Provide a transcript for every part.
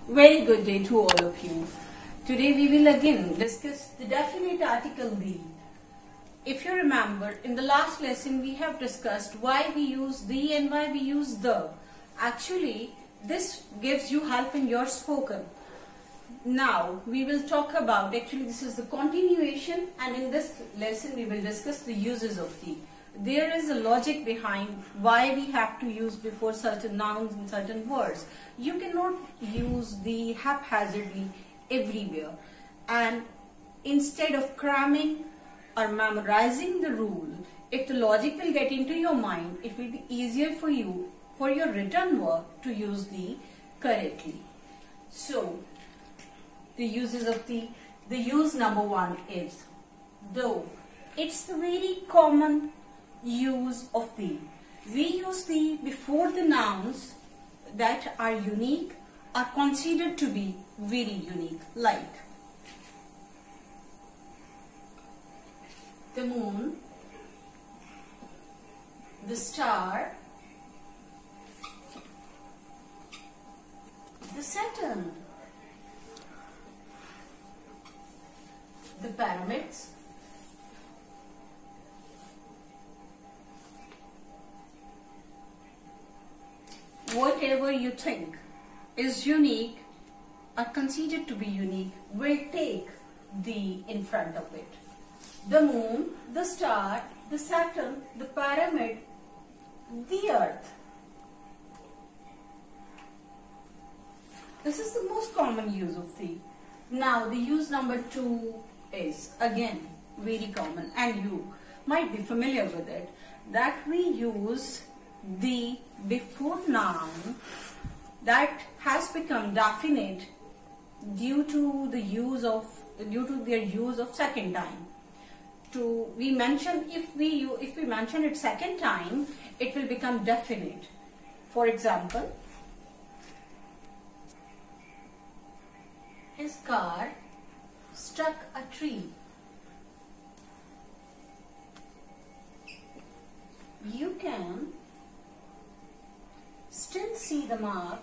Very good day to all of you. Today we will again discuss the definite article the. If you remember, in the last lesson we have discussed why we use the and why we use the. Actually, this gives you help in your spoken. Now we will talk about, actually this is the continuation, and in this lesson we will discuss the uses of the. There is a logic behind why we have to use before certain nouns and certain words. You cannot use the haphazardly everywhere, and instead of cramming or memorizing the rule, if the logic will get into your mind, it will be easier for you for your written work to use the correctly. So the uses of the use number one is though. It's the very common use of the. We use the before the nouns that are unique, are considered to be very unique, like the moon, the star, the Saturn, the pyramids, whatever you think is unique or considered to be unique will take the in front of it. The moon, the star, the Saturn, the pyramid, the earth. This is the most common use of the. Now the use number two is again very common, and you might be familiar with it, that we use the before noun that has become definite due to their use of second time. We mention if we mention it second time, it will become definite. For example, his car struck a tree. You can still see the mark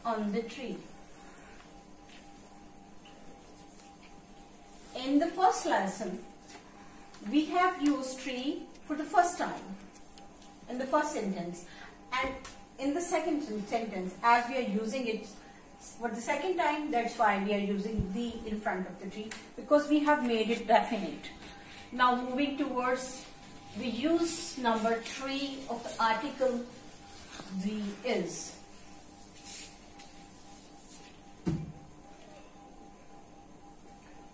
on the tree. In the first lesson, we have used tree for the first time in the first sentence, and in the second sentence, as we are using it for the second time, that's why we are using the in front of the tree, because we have made it definite. Now moving towards the use number three of the article the is.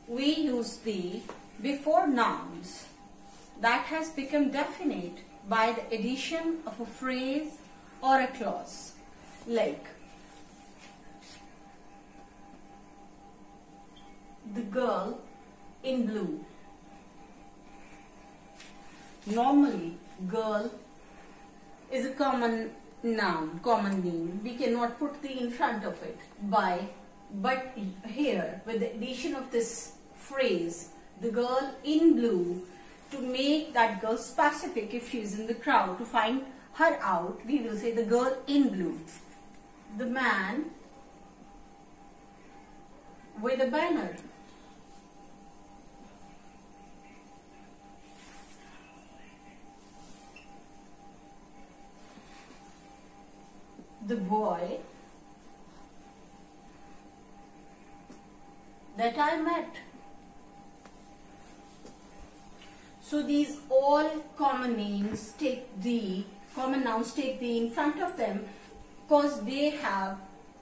We use the before nouns that has become definite by the addition of a phrase or a clause, like the girl in blue. Normally, girl is a common noun, common name. We cannot put the in front of it but here with the addition of this phrase, the girl in blue, to make that girl specific, if she is in the crowd, to find her out, we will say the girl in blue. The man with a banner. The boy that I met. So these all common names take the, common nouns take the in front of them, because they have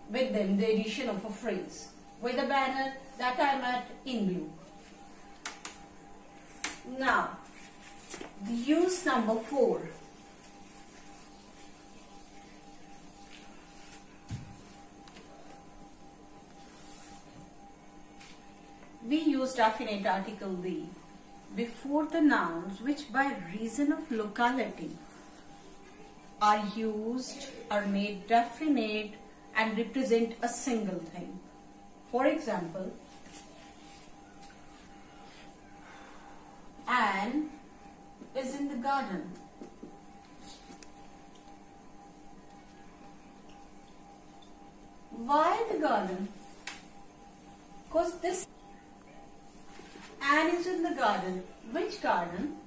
with them the addition of a phrase. With a banner that I met in blue. Now, the use number four. We use definite article the before the nouns which by reason of locality are used, are made definite and represent a single thing. For example, Anne is in the garden. Why the garden? Because this Anne is in the garden. Which garden?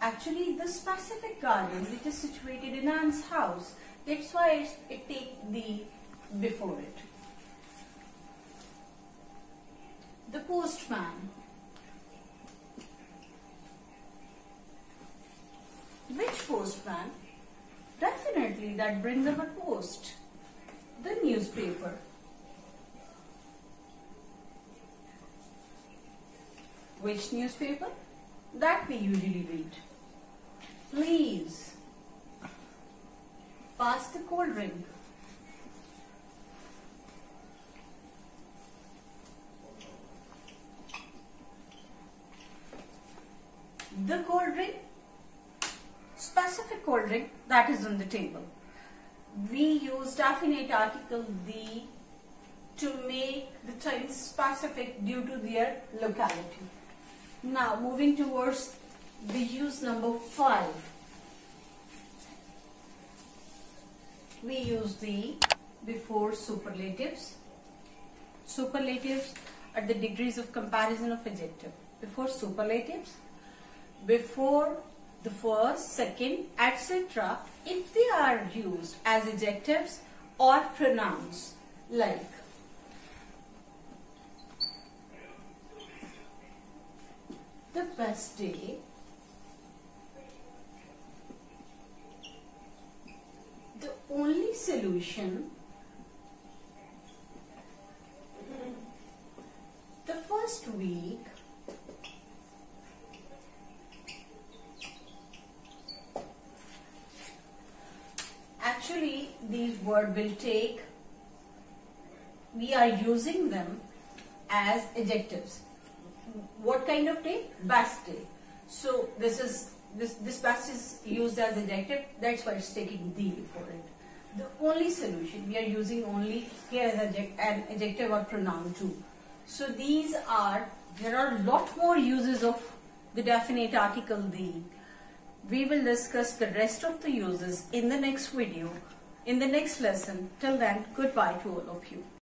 Actually, the specific garden which is situated in Anne's house. That's why it takes the before it. The postman. Which postman? Definitely that brings up a post. The newspaper. Which newspaper? That we usually read. Please. Pass the cold drink. The cold drink, specific cold drink that is on the table. We use definite article the to make the things specific due to their locality. Now moving towards the use number 5. We use the before superlatives. Superlatives are the degrees of comparison of adjective. Before superlatives, before the first, second, etc. if they are used as adjectives or pronouns like the best day, the only solution, the first week, actually these words will take, we are using them as adjectives. What kind of day? Best day. So this best is used as adjective, that's why it's taking the before it. The only solution, we are using only here as an adjective or pronoun too. So there are a lot more uses of the definite article the. We will discuss the rest of the uses in the next video, in the next lesson. Till then, goodbye to all of you.